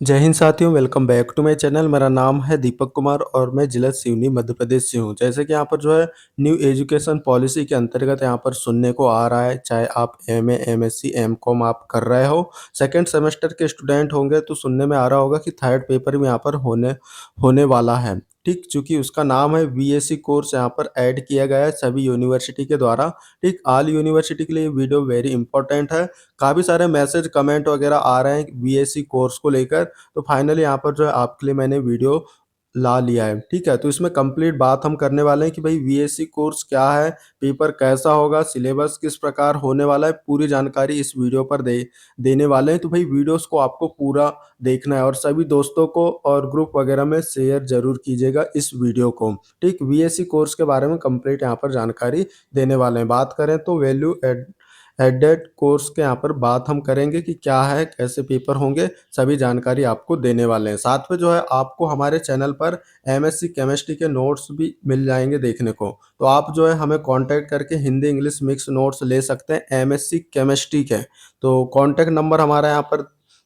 जय हिंद साथियों, welcome back to my channel. मेरा नाम है दीपक कुमार और मैं ज़िला सिवनी मध्य प्रदेश से हूँ। जैसे कि यहाँ पर जो है न्यू एजुकेशन पॉलिसी के अंतर्गत यहाँ पर सुनने को आ रहा है, चाहे आप एमए, एमएससी, एमकॉम आप कर रहे हो, सेकंड सेमेस्टर के स्टूडेंट होंगे तो सुनने में आ रहा होगा कि थर्ड पेपर भी यहाँ पर होने होने वाला है। ठीक, चूँकि उसका नाम है बीएससी कोर्स यहाँ पर ऐड किया गया है सभी यूनिवर्सिटी के द्वारा। ठीक, ऑल यूनिवर्सिटी के लिए ये वीडियो वेरी इंपॉर्टेंट है। काफ़ी सारे मैसेज, कमेंट वगैरह आ रहे हैं बीएससी कोर्स को लेकर, तो फाइनली यहाँ पर जो है आपके लिए मैंने वीडियो ला लिया है। ठीक है, तो इसमें कंप्लीट बात हम करने वाले हैं कि भाई बीएससी कोर्स क्या है, पेपर कैसा होगा, सिलेबस किस प्रकार होने वाला है, पूरी जानकारी इस वीडियो पर देने वाले हैं। तो भाई वीडियोस को आपको पूरा देखना है और सभी दोस्तों को और ग्रुप वगैरह में शेयर जरूर कीजिएगा इस वीडियो को। ठीक, बीएससी कोर्स के बारे में कंप्लीट यहाँ पर जानकारी देने वाले हैं। बात करें तो वैल्यू एडेड कोर्स के यहाँ पर बात हम करेंगे कि क्या है, कैसे पेपर होंगे, सभी जानकारी आपको देने वाले हैं। साथ में जो है आपको हमारे चैनल पर एमएससी केमिस्ट्री के नोट्स भी मिल जाएंगे देखने को। तो आप जो है हमें कांटेक्ट करके हिंदी इंग्लिश मिक्स नोट्स ले सकते हैं एमएससी केमिस्ट्री के। तो कांटेक्ट नंबर हमारा यहाँ पर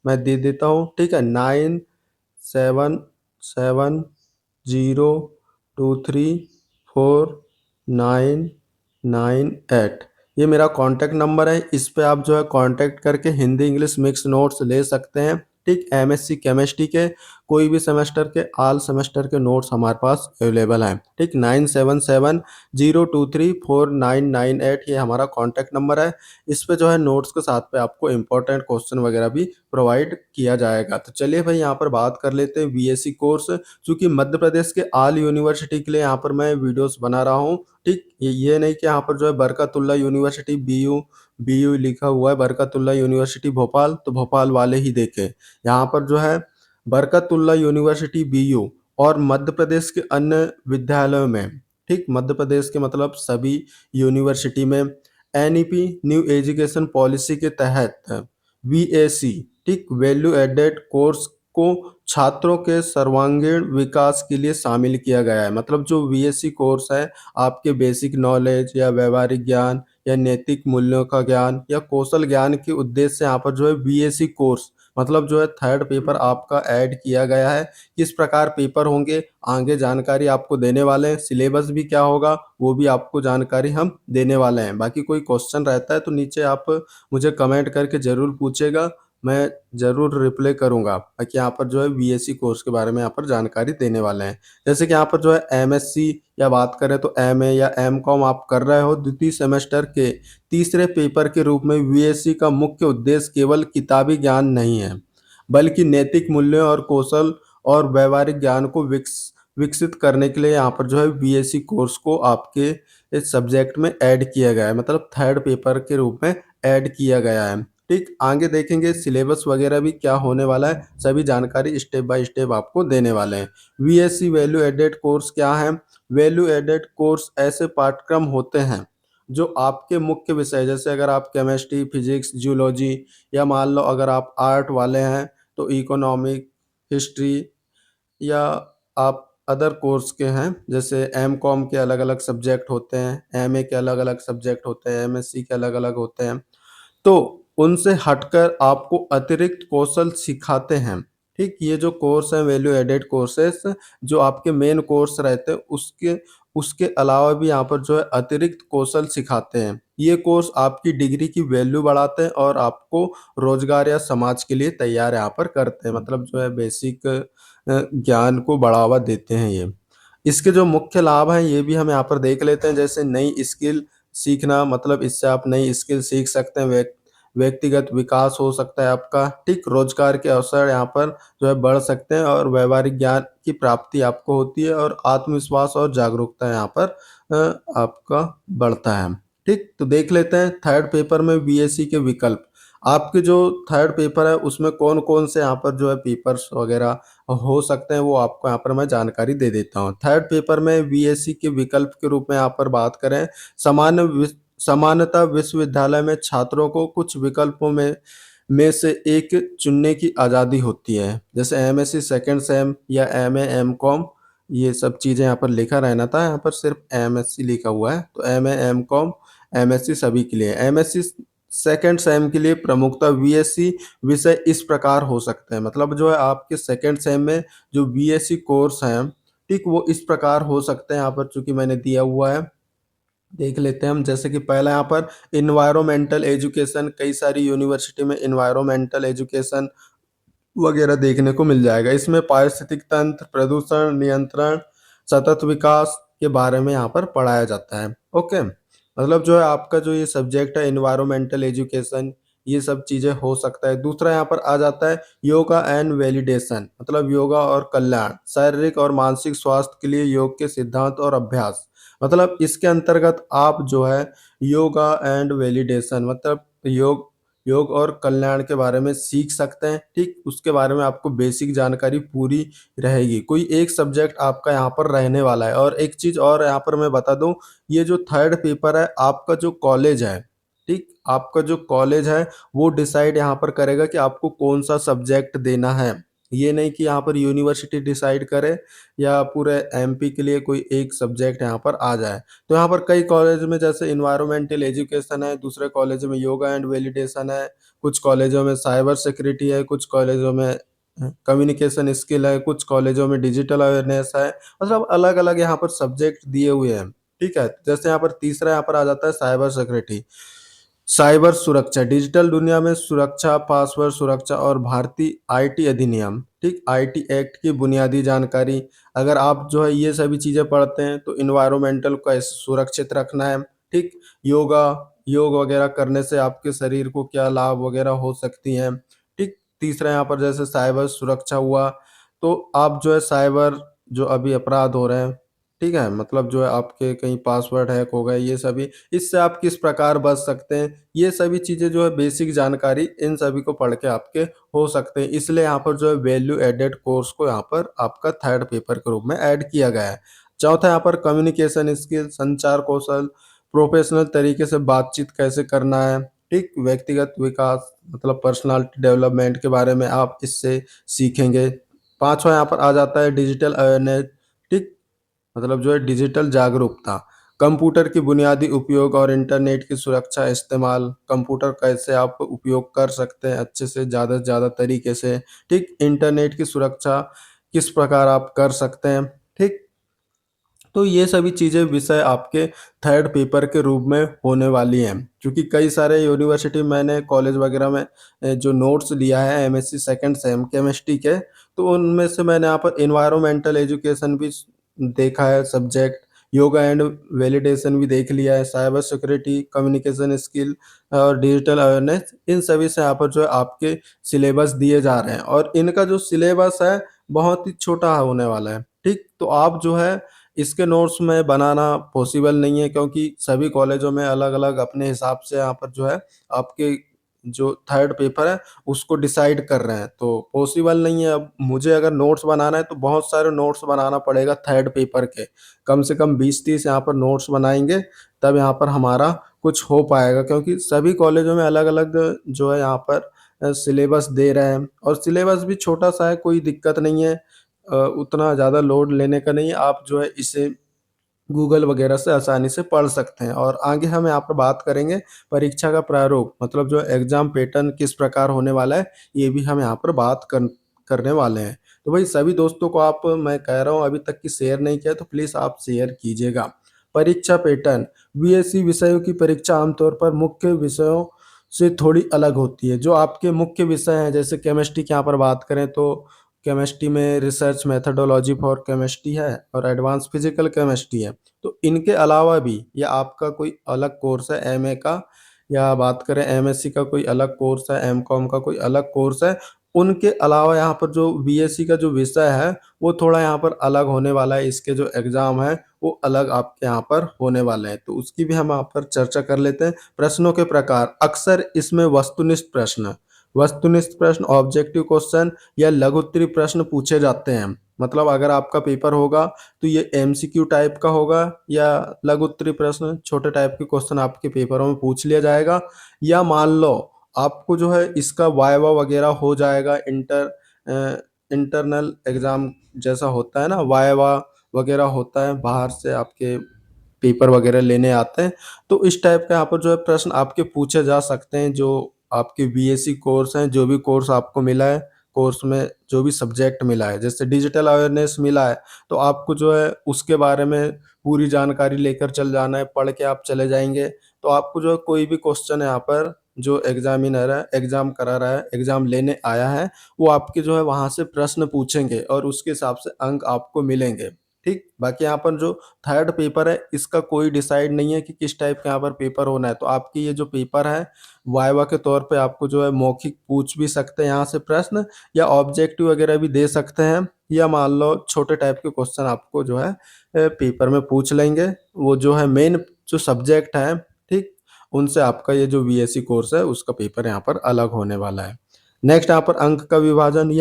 मैं दे देता हूँ। ठीक है, 9770234998, ये मेरा कांटेक्ट नंबर है। इस पे आप जो है कांटेक्ट करके हिंदी इंग्लिश मिक्स नोट्स ले सकते हैं। ठीक, एमएससी केमिस्ट्री के कोई भी सेमेस्टर के, ऑल सेमेस्टर के नोट्स हमारे पास अवेलेबल हैं। ठीक, 9770234998 ये हमारा कांटेक्ट नंबर है। इस पे जो है नोट्स के साथ पे आपको इंपॉर्टेंट क्वेश्चन वगैरह भी प्रोवाइड किया जाएगा। तो चलिए भाई यहाँ पर बात कर लेते हैं बीएससी कोर्स। चूँकि मध्य प्रदेश के ऑल यूनिवर्सिटी के लिए यहाँ पर मैं वीडियोस बना रहा हूँ। ठीक, ये नहीं कि यहाँ पर जो है बरकतुल्ला यूनिवर्सिटी बीयू बीयू लिखा हुआ है, बरकतुल्ला यूनिवर्सिटी भोपाल, तो भोपाल वाले ही देखें। यहाँ पर जो है बरकतुल्ला यूनिवर्सिटी बीयू और मध्य प्रदेश के अन्य विद्यालयों में, ठीक, मध्य प्रदेश के मतलब सभी यूनिवर्सिटी में एनईपी न्यू एजुकेशन पॉलिसी के तहत वीएसी, ठीक, वैल्यू एडेड कोर्स को छात्रों के सर्वांगीण विकास के लिए शामिल किया गया है। मतलब जो वीएससी कोर्स है, आपके बेसिक नॉलेज या व्यवहारिक ज्ञान या नैतिक मूल्यों का ज्ञान या कौशल ज्ञान के उद्देश्य से यहाँ पर जो है बीएससी कोर्स मतलब जो है थर्ड पेपर आपका ऐड किया गया है। किस प्रकार पेपर होंगे आगे जानकारी आपको देने वाले हैं, सिलेबस भी क्या होगा वो भी आपको जानकारी हम देने वाले हैं। बाकी कोई क्वेश्चन रहता है तो नीचे आप मुझे कमेंट करके ज़रूर पूछेगा, मैं ज़रूर रिप्लाई करूँगा। बाकी यहाँ पर जो है बीएससी कोर्स के बारे में यहाँ पर जानकारी देने वाले हैं। जैसे कि यहाँ पर जो है एमएससी या बात करें तो एमए या एमकॉम आप कर रहे हो, द्वितीय सेमेस्टर के तीसरे पेपर के रूप में बीएससी का मुख्य उद्देश्य केवल किताबी ज्ञान नहीं है, बल्कि नैतिक मूल्यों और कौशल और व्यवहारिक ज्ञान को विकसित करने के लिए यहाँ पर जो है बीएससी कोर्स को आपके इस सब्जेक्ट में ऐड किया गया है, मतलब थर्ड पेपर के रूप में ऐड किया गया है। ठीक, आगे देखेंगे सिलेबस वगैरह भी क्या होने वाला है, सभी जानकारी स्टेप बाय स्टेप आपको देने वाले हैं। बीएससी वैल्यू एडेड कोर्स क्या है? वैल्यू एडेड कोर्स ऐसे पाठ्यक्रम होते हैं जो आपके मुख्य विषय, जैसे अगर आप केमिस्ट्री, फिजिक्स, जियोलॉजी या मान लो अगर आप आर्ट वाले हैं तो इकोनॉमिक, हिस्ट्री, या आप अदर कोर्स के हैं, जैसे एमकॉम के अलग अलग सब्जेक्ट होते हैं, एमए के अलग अलग सब्जेक्ट होते हैं, एमएससी के अलग अलग होते हैं, तो उनसे हटकर आपको अतिरिक्त कौशल सिखाते हैं। ठीक, ये जो कोर्स है वैल्यू एडेड कोर्सेस, जो आपके मेन कोर्स रहते हैं उसके उसके अलावा भी यहाँ पर जो है अतिरिक्त कौशल सिखाते हैं। ये कोर्स आपकी डिग्री की वैल्यू बढ़ाते हैं और आपको रोजगार या समाज के लिए तैयार यहाँ पर करते हैं, मतलब जो है बेसिक ज्ञान को बढ़ावा देते हैं ये। इसके जो मुख्य लाभ हैं ये भी हम यहाँ पर देख लेते हैं। जैसे नई स्किल सीखना, मतलब इससे आप नई स्किल सीख सकते हैं, व्यक्तिगत विकास हो सकता है आपका। ठीक, रोजगार के अवसर यहाँ पर जो है बढ़ सकते हैं और व्यवहारिक ज्ञान की प्राप्ति आपको होती है और आत्मविश्वास और जागरूकता यहाँ पर आपका बढ़ता है। ठीक, तो देख लेते हैं थर्ड पेपर में बीएससी के विकल्प। आपके जो थर्ड पेपर है उसमें कौन कौन से यहाँ पर जो है पेपर्स वगैरह हो सकते हैं वो आपको यहाँ पर मैं जानकारी दे देता हूँ। थर्ड पेपर में बीएससी के विकल्प के रूप में यहाँ पर बात करें, सामान्यतः विश्वविद्यालय में छात्रों को कुछ विकल्पों में से एक चुनने की आज़ादी होती है। जैसे एमएससी सेकंड सेम या एमए, एमकॉम, ये सब चीज़ें यहाँ पर लिखा रहना था, यहाँ पर सिर्फ एमएससी लिखा हुआ है। तो एमए, एमकॉम, एमएससी सभी के लिए। एमएससी सेकंड सेम के लिए प्रमुखता बीएससी विषय इस प्रकार हो सकते हैं, मतलब जो है आपके सेकंड सेम में जो बीएससी कोर्स हैं, ठीक, वो इस प्रकार हो सकते हैं। यहाँ पर चूँकि मैंने दिया हुआ है, देख लेते हैं हम। जैसे कि पहला यहाँ पर एनवायरमेंटल एजुकेशन, कई सारी यूनिवर्सिटी में एनवायरमेंटल एजुकेशन वगैरह देखने को मिल जाएगा। इसमें पारिस्थितिक तंत्र, प्रदूषण नियंत्रण, सतत विकास के बारे में यहाँ पर पढ़ाया जाता है। ओके, मतलब जो है आपका जो ये सब्जेक्ट है एनवायरमेंटल एजुकेशन, ये सब चीज़ें हो सकता है। दूसरा यहाँ पर आ जाता है योगा एंड वैलिडेशन, मतलब योगा और कल्याण, शारीरिक और मानसिक स्वास्थ्य के लिए योग के सिद्धांत और अभ्यास। मतलब इसके अंतर्गत आप जो है योगा एंड वैलिडेशन, मतलब योग योग और कल्याण के बारे में सीख सकते हैं, ठीक? उसके बारे में आपको बेसिक जानकारी पूरी रहेगी। कोई एक सब्जेक्ट आपका यहाँ पर रहने वाला है। और एक चीज़ और यहाँ पर मैं बता दूँ, ये जो थर्ड पेपर है, आपका जो कॉलेज है, ठीक? आपका जो कॉलेज है, वो डिसाइड यहाँ पर करेगा कि आपको कौन-सा सब्जेक्ट देना है। ये नहीं कि यहाँ पर यूनिवर्सिटी डिसाइड करे या पूरे एमपी के लिए कोई एक सब्जेक्ट यहाँ पर आ जाए। तो यहाँ पर कई कॉलेज में जैसे एनवायरमेंटल एजुकेशन है, दूसरे कॉलेज में योगा एंड वैलिडेशन है, कुछ कॉलेजों में साइबर सिक्योरिटी है, कुछ कॉलेजों में कम्युनिकेशन स्किल है, कुछ कॉलेजों में डिजिटल अवेयरनेस है, मतलब अलग-अलग यहाँ पर सब्जेक्ट दिए हुए हैं, ठीक है? जैसे यहाँ पर तीसरा यहाँ पर आ जाता है साइबर सिक्योरिटी। साइबर सुरक्षा, डिजिटल दुनिया में सुरक्षा, पासवर्ड सुरक्षा और भारतीय आईटी अधिनियम, ठीक? आईटी एक्ट की बुनियादी जानकारी। अगर आप जो है ये सभी चीज़ें पढ़ते हैं तो एनवायरमेंटल को कैसे सुरक्षित रखना है, ठीक? योगा योग वगैरह करने से आपके शरीर को क्या लाभ वगैरह हो सकती हैं, ठीक? तीसरा यहाँ पर जैसे साइबर सुरक्षा हुआ, तो आप जो है साइबर जो अभी अपराध हो रहे हैं, ठीक है? मतलब जो है आपके कहीं पासवर्ड हैक हो गए, ये सभी, इससे आप किस प्रकार बच सकते हैं, ये सभी चीज़ें जो है बेसिक जानकारी इन सभी को पढ़ के आपके हो सकते हैं। इसलिए यहाँ पर जो है वैल्यू एडेड कोर्स को यहाँ पर आपका थर्ड पेपर के रूप में ऐड किया गया है। चौथा यहाँ पर कम्युनिकेशन स्किल, संचार कौशल, प्रोफेशनल तरीके से बातचीत कैसे करना है, ठीक? व्यक्तिगत विकास, मतलब पर्सनालिटी डेवलपमेंट के बारे में आप इससे सीखेंगे। पाँचवाँ यहाँ पर आ जाता है डिजिटल अवेयरनेस, ठीक? मतलब जो है डिजिटल जागरूकता, कंप्यूटर की बुनियादी उपयोग और इंटरनेट की सुरक्षा इस्तेमाल, कंप्यूटर कैसे आप उपयोग कर सकते हैं अच्छे से ज़्यादा तरीके से, ठीक? इंटरनेट की सुरक्षा किस प्रकार आप कर सकते हैं, ठीक? तो ये सभी चीज़ें विषय आपके थर्ड पेपर के रूप में होने वाली हैं। क्योंकि कई सारे यूनिवर्सिटी मैंने कॉलेज वगैरह में जो नोट्स लिया है एमएससी सेकंड सेम केमिस्ट्री के, तो उनमें से मैंने यहाँ पर एनवायरमेंटल एजुकेशन भी देखा है सब्जेक्ट, योगा एंड वैलिडेशन भी देख लिया है, साइबर सिक्योरिटी, कम्युनिकेशन स्किल और डिजिटल अवेयरनेस, इन सभी से यहाँ पर जो है आपके सिलेबस दिए जा रहे हैं। और इनका जो सिलेबस है बहुत ही छोटा होने वाला है, ठीक? तो आप जो है इसके नोट्स में बनाना पॉसिबल नहीं है, क्योंकि सभी कॉलेजों में अलग-अलग अपने हिसाब से यहाँ पर जो है आपके जो थर्ड पेपर है उसको डिसाइड कर रहे हैं। तो पॉसिबल नहीं है, अब मुझे अगर नोट्स बनाना है तो बहुत सारे नोट्स बनाना पड़ेगा थर्ड पेपर के। कम से कम 20-30 यहाँ पर नोट्स बनाएँगे, तब यहाँ पर हमारा कुछ हो पाएगा, क्योंकि सभी कॉलेजों में अलग-अलग जो है यहाँ पर सिलेबस दे रहे हैं। और सिलेबस भी छोटा-सा है, कोई दिक्कत नहीं है। उतना ज़्यादा लोड लेने का नहीं है, आप जो है इसे गूगल वगैरह से आसानी से पढ़ सकते हैं। और आगे हम यहाँ पर बात करेंगे परीक्षा का प्रारूप, मतलब जो एग्ज़ाम पैटर्न किस प्रकार होने वाला है, ये भी हम यहाँ पर बात करने वाले हैं। तो भाई सभी दोस्तों को आप, मैं कह रहा हूँ अभी तक कि शेयर नहीं किया तो प्लीज़ आप शेयर कीजिएगा। परीक्षा पैटर्न, बीएससी विषयों की परीक्षा आमतौर पर मुख्य विषयों से थोड़ी अलग होती है। जो आपके मुख्य विषय हैं, जैसे केमिस्ट्री की यहाँ पर बात करें तो केमिस्ट्री में रिसर्च मेथोडोलॉजी फॉर केमिस्ट्री है और एडवांस फिजिकल केमिस्ट्री है। तो इनके अलावा भी ये आपका कोई अलग कोर्स है एमए का, या बात करें एमएससी का कोई अलग कोर्स है, एमकॉम का कोई अलग कोर्स है। उनके अलावा यहाँ पर जो बीएससी का जो विषय है वो थोड़ा यहाँ पर अलग होने वाला है, इसके जो एग्ज़ाम है वो अलग आपके यहाँ पर होने वाले हैं। तो उसकी भी हम यहाँ पर चर्चा कर लेते हैं। प्रश्नों के प्रकार, अक्सर इसमें वस्तुनिष्ठ प्रश्न, ऑब्जेक्टिव क्वेश्चन या लघु उत्तरीय प्रश्न पूछे जाते हैं। मतलब अगर आपका पेपर होगा तो ये एमसीक्यू टाइप का होगा, या लघु उत्तरीय प्रश्न, छोटे टाइप के क्वेश्चन आपके पेपरों में पूछ लिया जाएगा। या मान लो आपको जो है इसका वाइवा वगैरह हो जाएगा, इंटरनल एग्ज़ाम जैसा होता है ना, वाइवा वगैरह होता है बाहर से आपके पेपर वगैरह लेने आते हैं। तो इस टाइप का यहाँ पर जो है प्रश्न आपके पूछे जा सकते हैं, जो आपके बीएससी कोर्स हैं, जो भी कोर्स आपको मिला है, कोर्स में जो भी सब्जेक्ट मिला है, जैसे डिजिटल अवेयरनेस मिला है, तो आपको जो है उसके बारे में पूरी जानकारी लेकर चल जाना है, पढ़ के आप चले जाएँगे, तो आपको जो है कोई भी क्वेश्चन यहाँ पर जो एग्ज़ामिनर है, एग्ज़ाम करा रहा है, एग्ज़ाम लेने आया है, वो आपके जो है वहाँ से प्रश्न पूछेंगे और उसके हिसाब से अंक आपको मिलेंगे, ठीक? बाकी यहाँ पर जो थर्ड पेपर है, इसका कोई डिसाइड नहीं है कि किस टाइप का यहाँ पर पेपर होना है, तो आपकी ये जो पेपर है, वाइवा के तौर पे आपको जो है मौखिक पूछ भी सकते हैं यहाँ से प्रश्न, या ऑब्जेक्टिव वगैरह भी दे सकते हैं, या मान लो छोटे टाइप के क्वेश्चन आपको जो है पेपर में पूछ लेंगे। वो जो है मेन जो सब्जेक्ट है, ठीक? उनसे आपका ये जो बीएससी कोर्स है उसका पेपर यहाँ पर अलग होने वाला है। नेक्स्ट यहाँ पर अंक का विभाजन,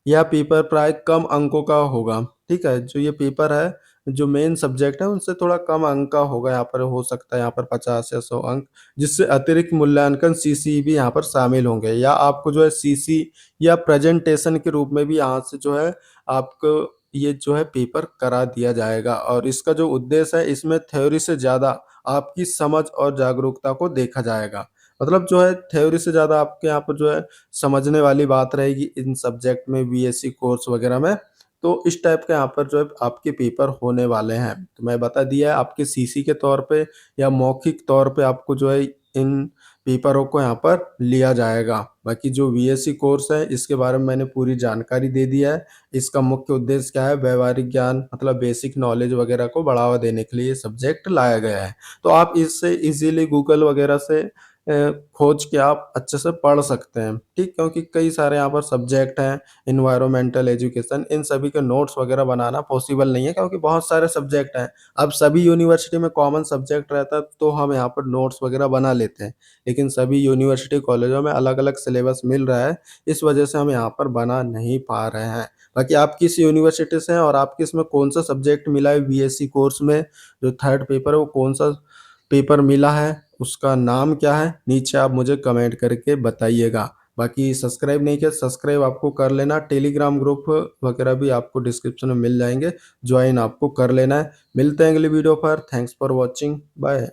यह पेपर प्राय कम अंकों का होगा, ठीक है? जो ये पेपर है, जो मेन सब्जेक्ट है उनसे थोड़ा कम अंक का होगा, यहाँ पर हो सकता है यहाँ पर 50 या 100 अंक, जिससे अतिरिक्त मूल्यांकन सीसी भी यहाँ पर शामिल होंगे, या आपको जो है सीसी या प्रेजेंटेशन के रूप में भी यहाँ से जो है आपको ये जो है पेपर करा दिया जाएगा। और इसका जो उद्देश्य है, इसमें थ्योरी से ज़्यादा आपकी समझ और जागरूकता को देखा जाएगा। मतलब जो है थ्योरी से ज़्यादा आपके यहाँ पर जो है समझने वाली बात रहेगी इन सब्जेक्ट में, बीएससी कोर्स वगैरह में। तो इस टाइप का यहाँ पर जो है आपके पेपर होने वाले हैं। तो मैं बता दिया है आपके सीसी के तौर पे या मौखिक तौर पे आपको जो है इन पेपरों को यहाँ पर लिया जाएगा। बाकी जो बीएससी कोर्स है इसके बारे में मैंने पूरी जानकारी दे दिया है। इसका मुख्य उद्देश्य क्या है, व्यावहारिक ज्ञान मतलब बेसिक नॉलेज वगैरह को बढ़ावा देने के लिए ये सब्जेक्ट लाया गया है। तो आप इससे इज़िली गूगल वगैरह से खोज के आप अच्छे से पढ़ सकते हैं, ठीक? क्योंकि कई सारे यहाँ पर सब्जेक्ट हैं, एनवायरमेंटल एजुकेशन, इन सभी के नोट्स वगैरह बनाना पॉसिबल नहीं है क्योंकि बहुत सारे सब्जेक्ट हैं। अब सभी यूनिवर्सिटी में कॉमन सब्जेक्ट रहता तो हम यहाँ पर नोट्स वगैरह बना लेते हैं, लेकिन सभी यूनिवर्सिटी कॉलेजों में अलग-अलग सिलेबस मिल रहा है, इस वजह से हम यहाँ पर बना नहीं पा रहे हैं। बाकी आप किस यूनिवर्सिटी से हैं और आपके इसमें कौन-सा सब्जेक्ट मिला है बीएससी कोर्स में, जो थर्ड पेपर है वो कौन-सा पेपर मिला है, उसका नाम क्या है, नीचे आप मुझे कमेंट करके बताइएगा। बाकी सब्सक्राइब नहीं किया, सब्सक्राइब आपको कर लेना, टेलीग्राम ग्रुप वगैरह भी आपको डिस्क्रिप्शन में मिल जाएँगे, जॉइन आपको कर लेना है। मिलते हैं अगली वीडियो पर, थैंक्स फॉर वॉचिंग, बाय।